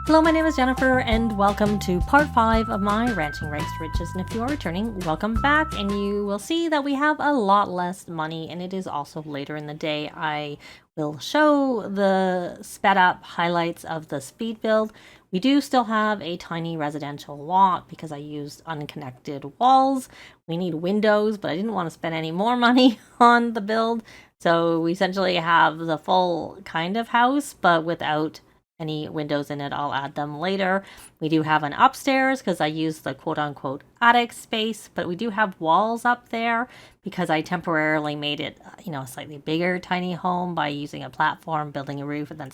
Hello, my name is Jennifer, and welcome to part 5 of my Ranching Rags to Riches. And if you are returning, welcome back, and you will see that we have a lot less money, and it is also later in the day. I will show the sped up highlights of the speed build. We do still have a tiny residential lot because I used unconnected walls. We need windows, but I didn't want to spend any more money on the build. So we essentially have the full kind of house, but without any windows in it. I'll add them later. We do have an upstairs because I use the quote-unquote attic space, but we do have walls up there because I temporarily made it, a slightly bigger tiny home by using a platform, building a roof, and then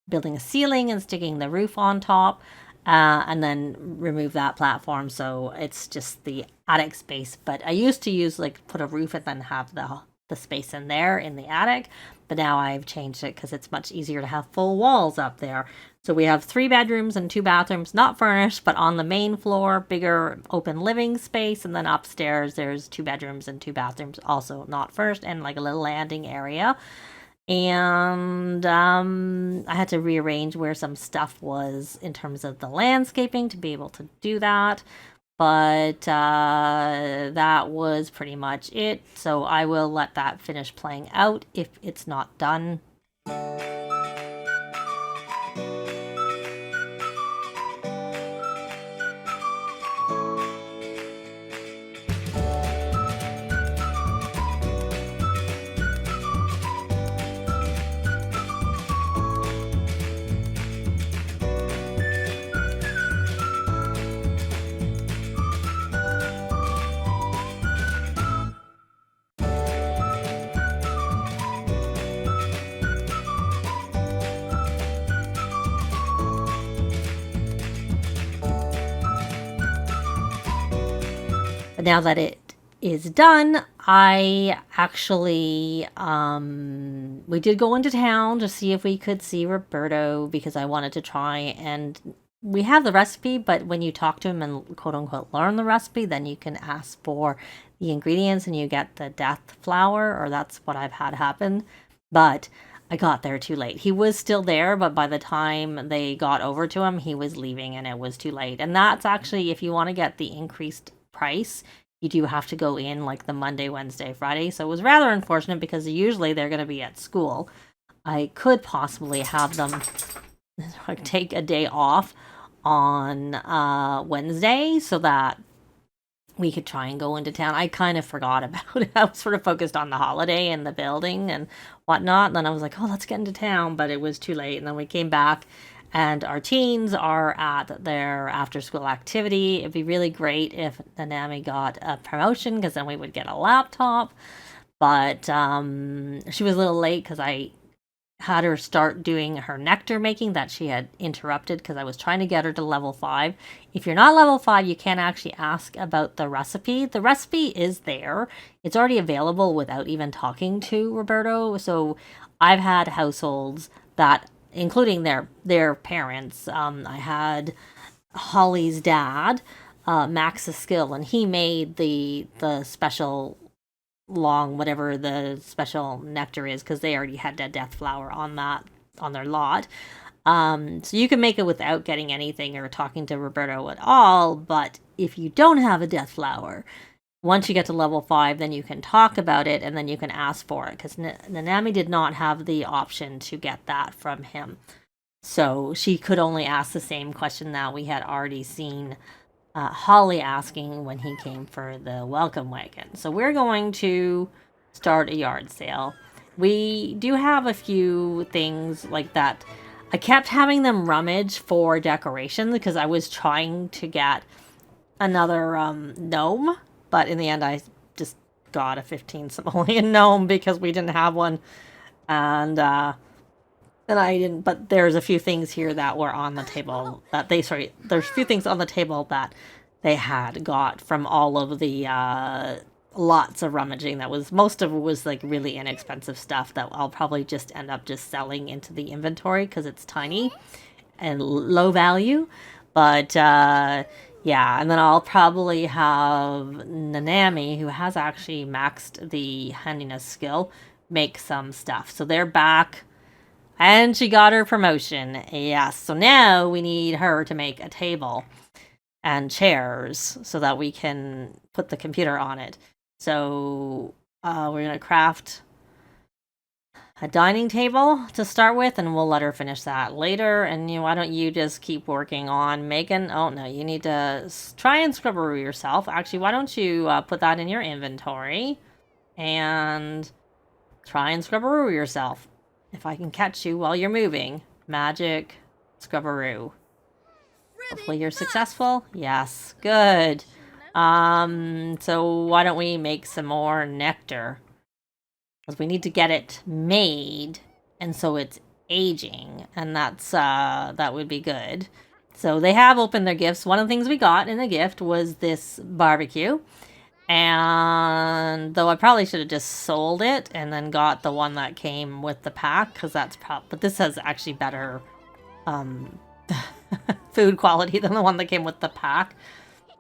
building a ceiling and sticking the roof on top, and then remove that platform. So it's just the attic space. But I used to put a roof and then have the space in there in the attic, but now I've changed it because it's much easier to have full walls up there. So we have 3 bedrooms and 2 bathrooms, not furnished, but on the main floor, bigger open living space, and then upstairs there's 2 bedrooms and 2 bathrooms, also not furnished, and like a little landing area. And I had to rearrange where some stuff was in terms of the landscaping to be able to do that. But that was pretty much it. So I will let that finish playing out if it's not done. But now that it is done, I actually, we did go into town to see if we could see Roberto because I wanted to try, and we have the recipe, but when you talk to him and quote unquote learn the recipe, then you can ask for the ingredients and you get the death flower, or that's what I've had happen. But I got there too late. He was still there, but by the time they got over to him, he was leaving and it was too late. And that's actually, if you want to get the increased price, you do have to go in like the Monday, Wednesday, Friday. So it was rather unfortunate because usually they're going to be at school. I could possibly have them take a day off on Wednesday so that we could try and go into town. I kind of forgot about it. I was sort of focused on the holiday and the building and whatnot. And then I was like, oh, let's get into town. But it was too late. And then we came back and our teens are at their after-school activity. It'd be really great if Nanami got a promotion because then we would get a laptop. But she was a little late because I had her start doing her nectar making that she had interrupted because I was trying to get her to level 5. If you're not level 5, you can't actually ask about the recipe. The recipe is there. It's already available without even talking to Roberto. So I've had households that, including their parents. I had Holly's dad, Max Skill, and he made the special long, whatever the special nectar is, because they already had a death flower on their lot. So you can make it without getting anything or talking to Roberto at all. But if you don't have a death flower, once you get to level 5, then you can talk about it and then you can ask for it, because Nanami did not have the option to get that from him. So she could only ask the same question that we had already seen Holly asking when he came for the welcome wagon. So we're going to start a yard sale. We do have a few things like that. I kept having them rummage for decorations because I was trying to get another gnome. But in the end, I just got a 15 simoleon gnome because we didn't have one. And I didn't, but there's a few things here that were on the table there's a few things on the table that they had got from all of the lots of rummaging. Most of it was like really inexpensive stuff that I'll probably just end up just selling into the inventory because it's tiny and low value. But yeah, and then I'll probably have Nanami, who has actually maxed the handiness skill, make some stuff. So they're back And she got her promotion. Yes. So now we need her to make a table and chairs so that we can put the computer on it. So we're going to craft a dining table to start with, and we'll let her finish that later. And why don't you just keep working on making... Oh, no, you need to try and scrubberoo yourself. Actually, why don't you put that in your inventory and try and scrubberoo yourself. If I can catch you while you're moving. Magic scrubberoo. Hopefully you're successful. Yes, good. So why don't we make some more nectar? Because we need to get it made, and so it's aging, and that would be good. So they have opened their gifts. One of the things we got in the gift was this barbecue, and though I probably should have just sold it and then got the one that came with the pack, because that's but this has actually better food quality than the one that came with the pack.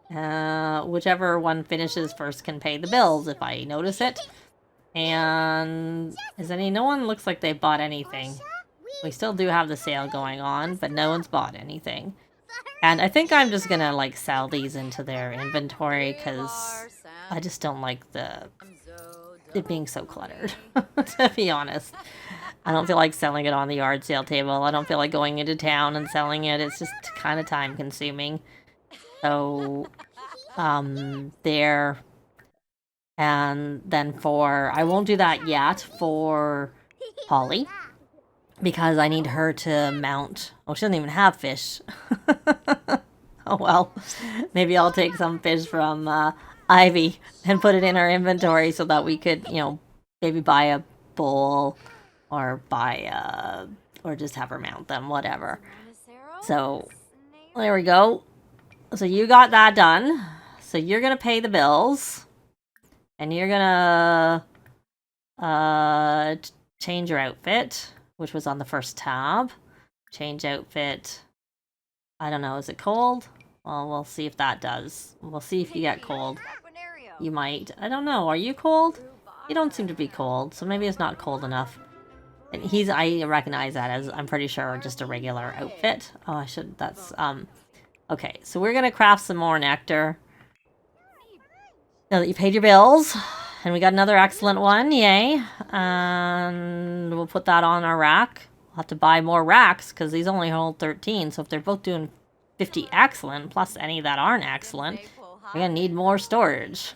Whichever one finishes first can pay the bills, if I notice it. And no one looks like they bought anything. We still do have the sale going on, but no one's bought anything. And I think I'm just gonna like sell these into their inventory because I just don't like it being so cluttered, to be honest. I don't feel like selling it on the yard sale table. I don't feel like going into town and selling it. It's just kind of time consuming. So, there. And then I won't do that yet for Holly, because I need her to mount. Oh, she doesn't even have fish. Oh, well, maybe I'll take some fish from Ivy and put it in our inventory so that we could, maybe buy a bowl or or just have her mount them, whatever. So there we go. So you got that done. So you're going to pay the bills. And you're gonna change your outfit, which was on the first tab. Change outfit. I don't know, is it cold? Well, we'll see if that does. We'll see if you get cold. You might. I don't know, are you cold? You don't seem to be cold, so maybe it's not cold enough. And I recognize that as, I'm pretty sure, just a regular outfit. Oh, okay, so we're gonna craft some more nectar. Now that you paid your bills, and we got another excellent one, yay. And we'll put that on our rack. We'll have to buy more racks, because these only hold 13, so if they're both doing 50 excellent, plus any that aren't excellent, we're going to need more storage.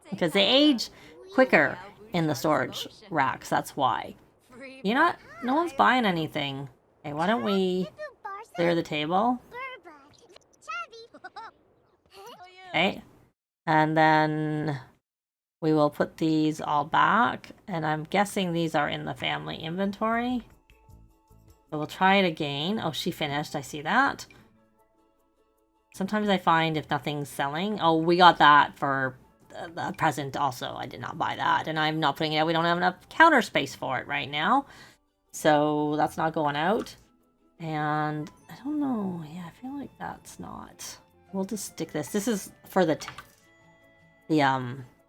Because they age quicker in the storage racks, that's why. No one's buying anything. Okay, why don't we clear the table? Okay. And then we will put these all back. And I'm guessing these are in the family inventory. So we'll try it again. Oh, she finished. I see that. Sometimes I find if nothing's selling... Oh, we got that for the present also. I did not buy that. And I'm not putting it out. We don't have enough counter space for it right now. So that's not going out. And I don't know. Yeah, I feel like that's not... We'll just stick this. This is for the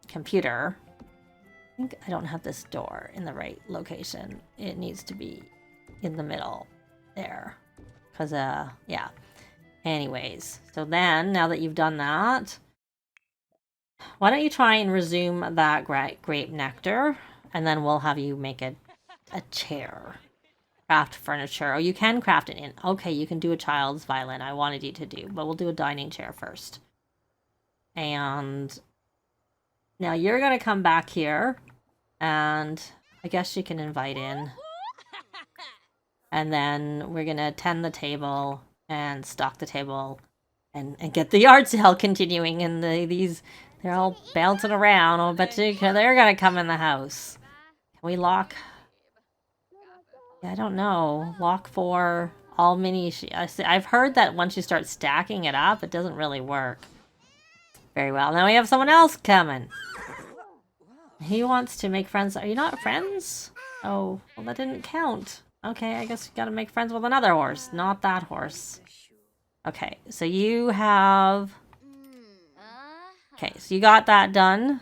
computer. I think I don't have this door in the right location. It needs to be in the middle there. Because, yeah. Anyways, so then, now that you've done that, why don't you try and resume that grape nectar, and then we'll have you make a chair. Craft furniture. Oh, you can craft it in. Okay, you can do a child's violin. I wanted you to do, but we'll do a dining chair first. And now you're going to come back here, and I guess you can invite in. And then we're going to tend the table and stock the table and get the yard sale continuing. And they're all bouncing around. Oh, but they're going to come in the house. Can we lock? Yeah, I don't know. Lock for all mini... I've heard that once you start stacking it up, it doesn't really work very well. Now we have someone else coming. He wants to make friends. Are you not friends? Oh, well, that didn't count. Okay, I guess you gotta make friends with another horse, not that horse. Okay, so you have... Okay, so you got that done.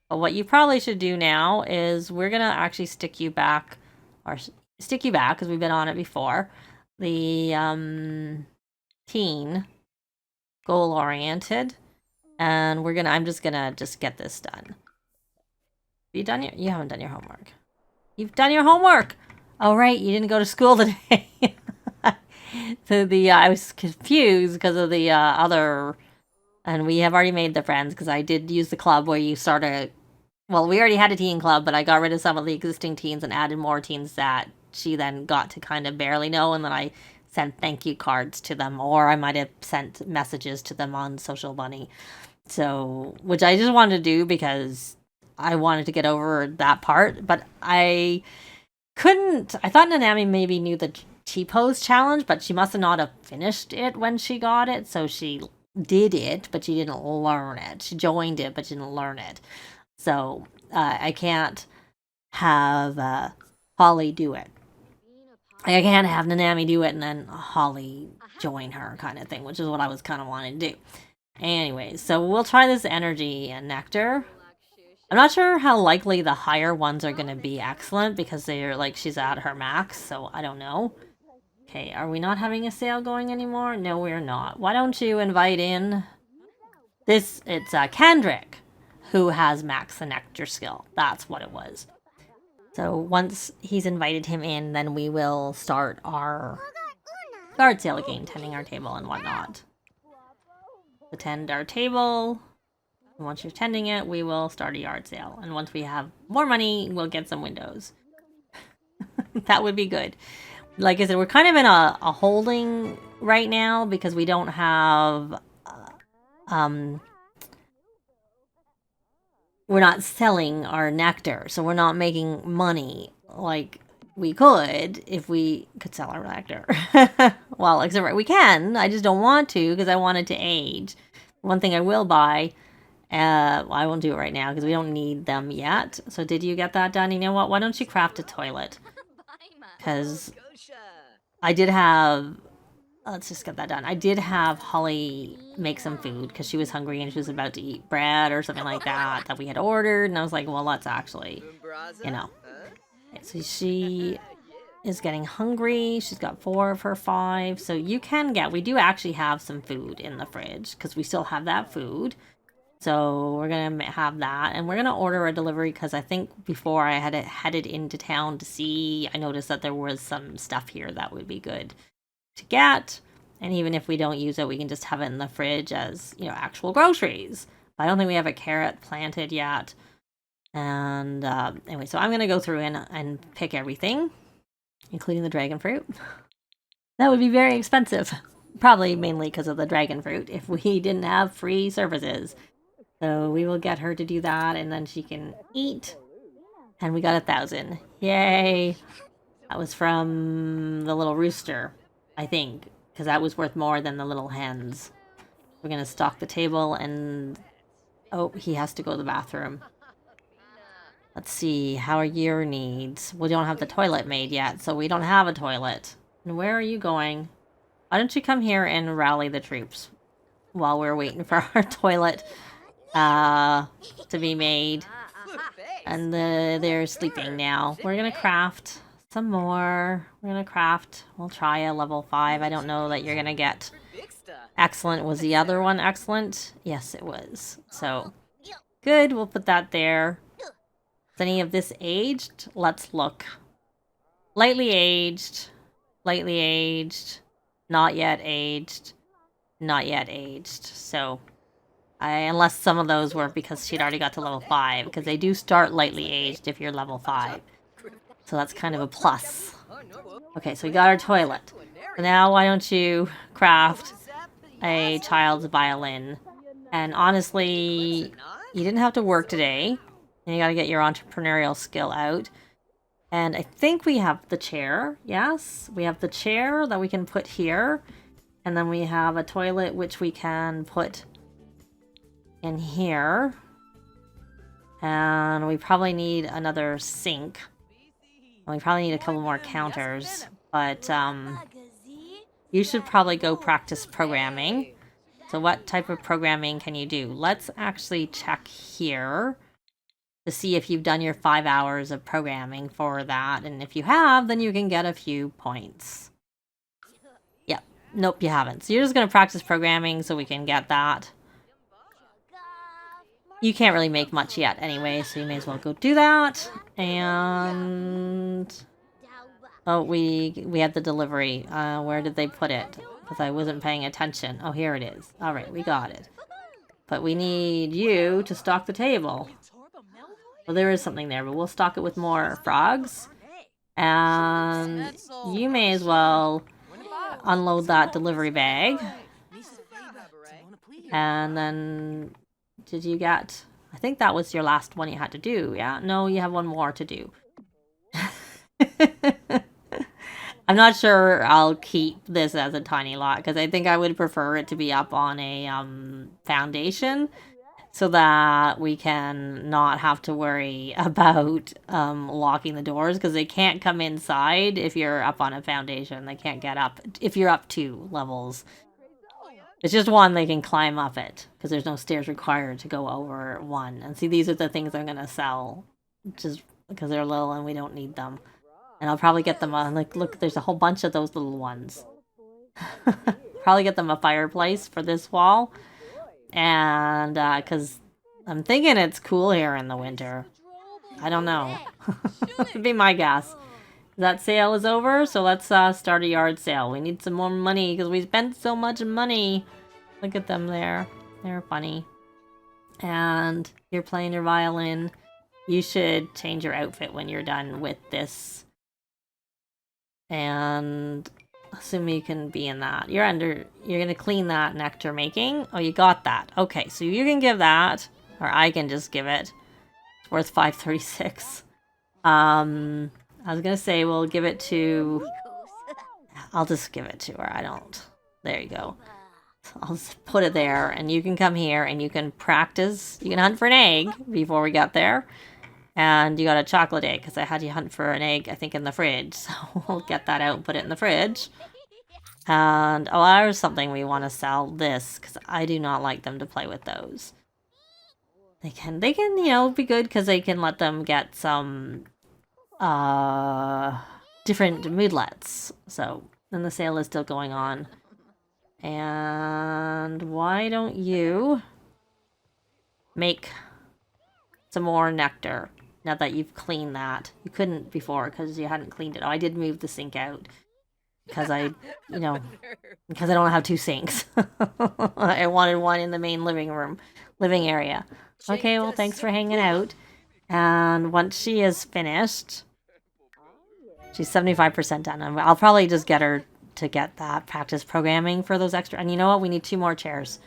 But what you probably should do now is we're gonna actually stick you back, or stick you back because we've been on it before. The teen, goal oriented, and I'm just gonna get this done. Have you done you haven't done your homework. You've done your homework. Oh right, you didn't go to school today. So I was confused because of the other, and we have already made the friends because I did use the club where you start well, we already had a teen club, but I got rid of some of the existing teens and added more teens that she then got to kind of barely know, and then I sent thank you cards to them, or I might have sent messages to them on Social Bunny. So, which I just wanted to do because I wanted to get over that part, but I couldn't. I thought Nanami maybe knew the T-pose challenge, but she must have not have finished it when she got it, so she did it, but she didn't learn it. She joined it, but she didn't learn it. So I can't have Holly do it. I can't have Nanami do it and then Holly join her kind of thing, which is what I was kind of wanting to do. Anyways, so we'll try this energy and nectar. I'm not sure how likely the higher ones are going to be excellent because they're like she's at her max, so I don't know. Okay, are we not having a sale going anymore? No, we're not. Why don't you invite in it's Kendrick, who has max the nectar skill. That's what it was. So once he's invited him in, then we will start our yard sale again, tending our table and whatnot. To tend our table, and once you're tending it, we will start a yard sale. And once we have more money, we'll get some windows. That would be good. Like I said, we're kind of in a holding right now because we don't have... we're not selling our nectar, so we're not making money like we could if we could sell our nectar. Well, except we can. I just don't want to because I want it to age. One thing I will buy, well, I won't do it right now because we don't need them yet. So did you get that done? You know what? Why don't you craft a toilet? Because I did have... Let's just get that done. I did have Holly make some food because she was hungry and she was about to eat bread or something like that we had ordered. And I was like, well, let's actually, you know. Okay, so she is getting hungry. She's got 4 of her 5. So you can we do actually have some food in the fridge because we still have that food. So we're going to have that. And we're going to order a delivery because I think before I had headed into town to see, I noticed that there was some stuff here that would be good to get, and even if we don't use it, we can just have it in the fridge as, you know, actual groceries. But I don't think we have a carrot planted yet. And anyway, so I'm going to go through and pick everything, including the dragon fruit. That would be very expensive, probably mainly because of the dragon fruit if we didn't have free services. So we will get her to do that, and then she can eat. And we got 1,000. Yay! That was from the little rooster, I think, because that was worth more than the little hens. We're going to stock the table and... Oh, he has to go to the bathroom. Let's see, how are your needs? We don't have the toilet made yet, so we don't have a toilet. And where are you going? Why don't you come here and rally the troops while we're waiting for our toilet to be made. And they're sleeping now. We're going to craft... some more. We're gonna craft. We'll try a level 5. I don't know that you're gonna get excellent. Was the other one excellent? Yes, it was. So good. We'll put that there. Is any of this aged? Let's look. Lightly aged. Lightly aged. Not yet aged. Not yet aged. So unless some of those were because she'd already got to level 5, because they do start lightly aged if you're level 5. So that's kind of a plus. Okay, so we got our toilet. So now why don't you craft a child's violin? And honestly, you didn't have to work today. And you gotta get your entrepreneurial skill out. And I think we have the chair. Yes, we have the chair that we can put here. And then we have a toilet which we can put in here. And we probably need another sink. We probably need a couple more counters, but you should probably go practice programming. So what type of programming can you do? Let's actually check here. to see if you've done your 5 hours of programming for that. And if you have, then you can get a few points. Yep. Nope, you haven't. So you're just going to practice programming so we can get that. You can't really make much yet anyway, so you may as well go do that. And... oh, we had the delivery. Where did they put it? Because I wasn't paying attention. Oh, here it is. All right, we got it. But we need you to stock the table. Well, there is something there, but we'll stock it with more frogs. And you may as well unload that delivery bag. And then, did you get... I think that was your last one you had to do, yeah? No, you have one more to do. I'm not sure I'll keep this as a tiny lot, because I think I would prefer it to be up on a foundation, so that we can not have to worry about locking the doors, because they can't come inside if you're up on a foundation. They can't get up if you're up 2 levels. It's just 1, they can climb up it, because there's no stairs required to go over 1. And see, these are the things I'm going to sell, just because they're little and we don't need them. And I'll probably get them on, like, look, there's a whole bunch of those little ones. Probably get them a fireplace for this wall. And, because I'm thinking it's cool here in the winter. I don't know. It'd be my guess. That sale is over, so let's start a yard sale. We need some more money, because we spent so much money. Look at them there. They're funny. And you're playing your violin. You should change your outfit when you're done with this. And assume you can be in that. You're gonna clean that nectar making. Oh, you got that. Okay, so you can give that, or I can just give it. It's worth 536. I was gonna say we'll give it to... I'll just give it to her. I don't... There you go. I'll just put it there, and you can come here, and you can practice. You can hunt for an egg before we get there. And you got a chocolate egg, because I had you hunt for an egg, I think, in the fridge. So we'll get that out and put it in the fridge. And, oh, there's something we want to sell. This, because I do not like them to play with those. They can, you know, be good, because they can let them get some... different moodlets. So, and the sale is still going on. And why don't you make some more nectar now that you've cleaned that? You couldn't before because you hadn't cleaned it. Oh, I did move the sink out because I, you know, because I don't have 2 sinks. I wanted one in the main living area. Okay, well, thanks for hanging out. And once she is finished, she's 75% done. I'll probably just get her to get that practice programming for those extra. And you know what? We need 2 more chairs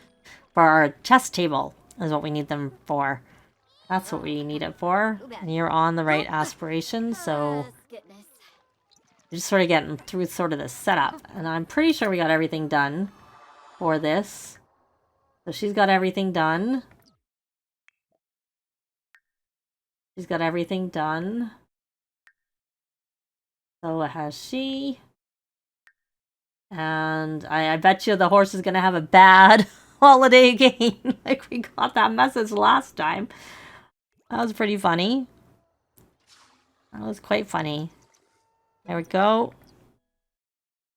for our chess table is what we need them for. That's what we need it for. And you're on the right aspiration, so you're just sort of getting through sort of the setup. And I'm pretty sure we got everything done for this. So she's got everything done. She's got everything done. So has she. And I bet you the horse is going to have a bad holiday again. Like we got that message last time. That was pretty funny. That was quite funny. There we go.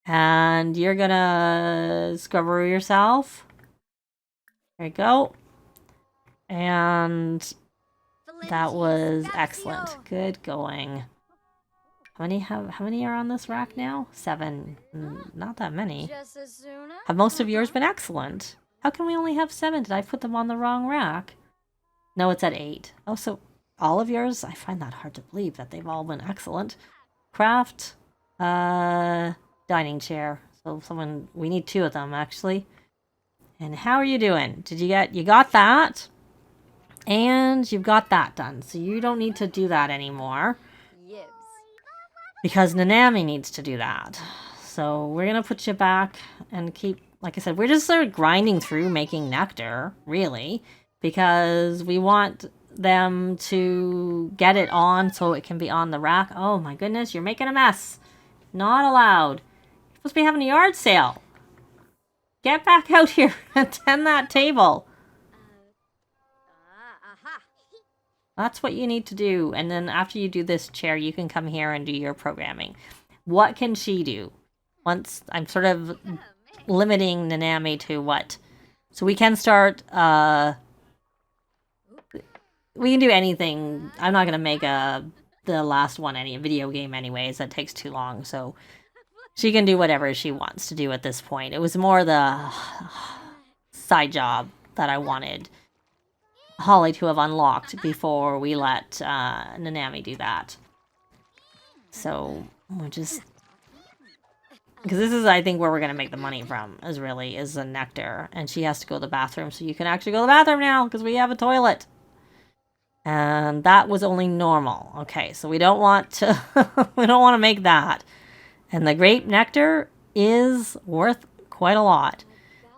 And you're going to scrubber yourself. There you go. And that was excellent. Good going. How many are on this rack now? 7. Not that many. Have most of yours been excellent? How can we only have 7? Did I put them on the wrong rack? No, it's at 8. Oh, so all of yours? I find that hard to believe that they've all been excellent. Craft, dining chair. So we need 2 of them actually. And how are you doing? You got that? And you've got that done. So you don't need to do that anymore. Because Nanami needs to do that. So we're going to put you back and keep, like I said, we're just sort of grinding through making nectar, really. Because we want them to get it on so it can be on the rack. Oh my goodness, you're making a mess. Not allowed. You're supposed to be having a yard sale. Get back out here and tend that table. That's what you need to do. And then after you do this chair, you can come here and do your programming. What can she do? Once I'm sort of limiting Nanami to what? So we can start, we can do anything. I'm not going to make the last one a video game anyways. That takes too long. So she can do whatever she wants to do at this point. It was more the side job that I wanted Holly to have unlocked before we let Nanami do that. So we're just... Because this is, I think, where we're going to make the money from, is the nectar. And she has to go to the bathroom, so you can actually go to the bathroom now, because we have a toilet. And that was only normal. Okay, so we don't want to, we don't want to make that. And the grape nectar is worth quite a lot.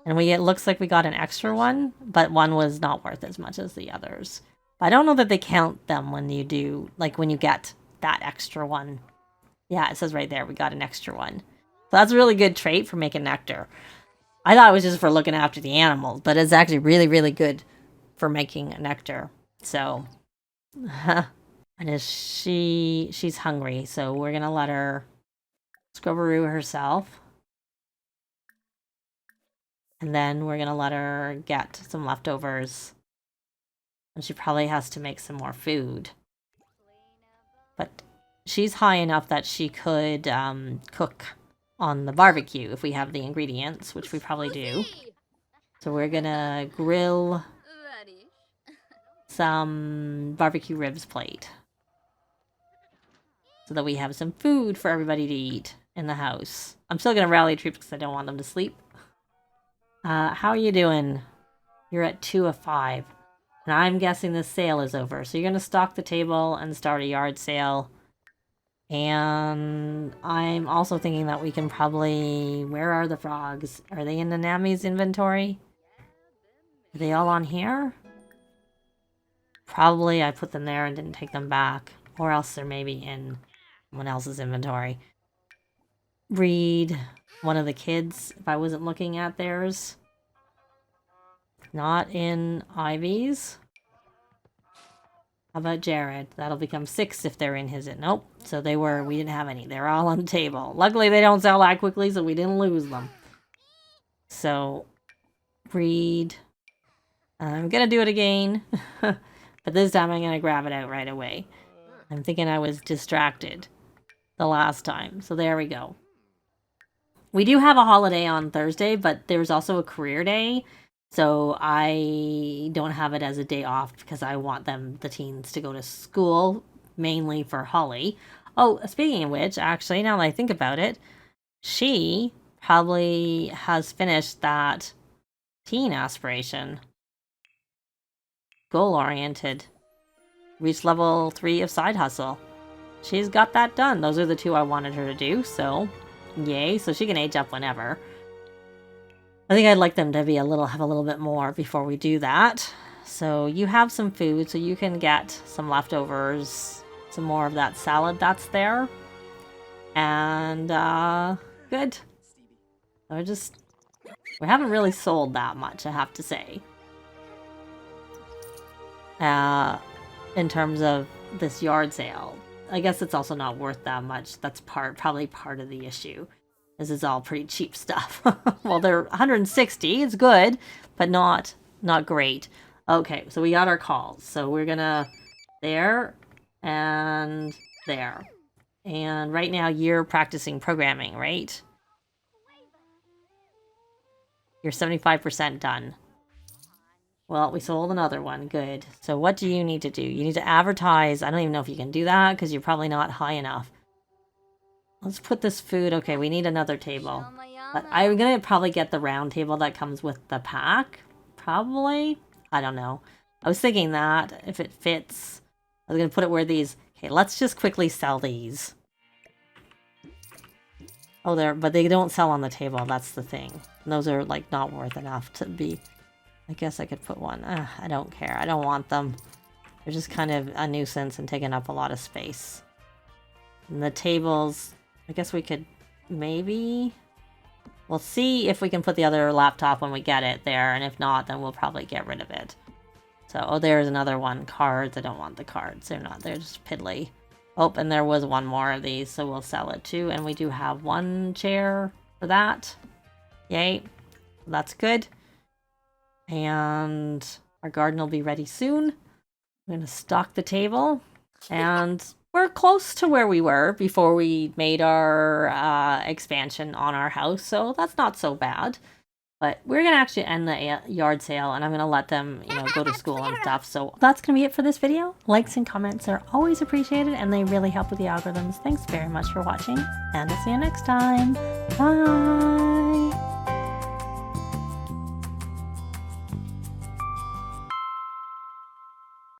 And it looks like we got an extra one, but one was not worth as much as the others. I don't know that they count them when you do, like when you get that extra one. Yeah, it says right there, we got an extra one. So that's a really good trait for making nectar. I thought it was just for looking after the animals, but it's actually really, really good for making nectar. So, and she's hungry, so we're gonna let her scrubberoo herself. And then we're gonna let her get some leftovers. And she probably has to make some more food. But she's high enough that she could cook on the barbecue if we have the ingredients, which we probably do. So we're gonna grill some barbecue ribs plate so that we have some food for everybody to eat in the house. I'm still gonna rally troops because I don't want them to sleep. How are you doing? You're at 2 of 5. And I'm guessing the sale is over. So you're gonna stock the table and start a yard sale. And I'm also thinking that we can probably... Where are the frogs? Are they in Nanami's inventory? Are they all on here? Probably I put them there and didn't take them back. Or else they're maybe in someone else's inventory. Breed one of the kids, if I wasn't looking at theirs. Not in Ivy's. How about Jared? That'll become 6 if they're in his... Nope. So we didn't have any. They're all on the table. Luckily, they don't sell that quickly, so we didn't lose them. So, breed. I'm gonna do it again. But this time I'm gonna grab it out right away. I'm thinking I was distracted the last time. So there we go. We do have a holiday on Thursday, but there's also a career day. So I don't have it as a day off because I want the teens to go to school, mainly for Holly. Oh, speaking of which, actually, now that I think about it, she probably has finished that teen aspiration. Goal-oriented. Reach level 3 of side hustle. She's got that done. Those are the 2 I wanted her to do, so yay. So she can age up whenever. I think I'd like them to have a little bit more before we do that. So you have some food, so you can get some leftovers, some more of that salad that's there. And, good. We haven't really sold that much, I have to say. In terms of this yard sale. I guess it's also not worth that much. That's probably part of the issue. This is all pretty cheap stuff. Well, they're 160. It's good, but not great. Okay, so we got our calls. So we're gonna there and there. And right now you're practicing programming, right? You're 75% done. Well, we sold another one. Good. So what do you need to do? You need to advertise. I don't even know if you can do that because you're probably not high enough. Let's put this food... Okay, we need another table. But I'm going to probably get the round table that comes with the pack. Probably. I don't know. I was thinking that, if it fits. I was going to put it where these... Okay, let's just quickly sell these. Oh, but they don't sell on the table. That's the thing. And those are, like, not worth enough to be... I guess I could put one. I don't care. I don't want them. They're just kind of a nuisance and taking up a lot of space. And the tables... I guess we could maybe... We'll see if we can put the other laptop when we get it there, and if not, then we'll probably get rid of it. So, oh, there's another one. Cards. I don't want the cards. They're just piddly. Oh, and there was one more of these, so we'll sell it too. And we do have one chair for that. Yay. That's good. And our garden will be ready soon. I'm going to stock the table. And we're close to where we were before we made our expansion on our house, so that's not so bad. But we're going to actually end the yard sale, and I'm going to let them, go to school and stuff. So that's going to be it for this video. Likes and comments are always appreciated, and they really help with the algorithms. Thanks very much for watching, and I'll see you next time. Bye!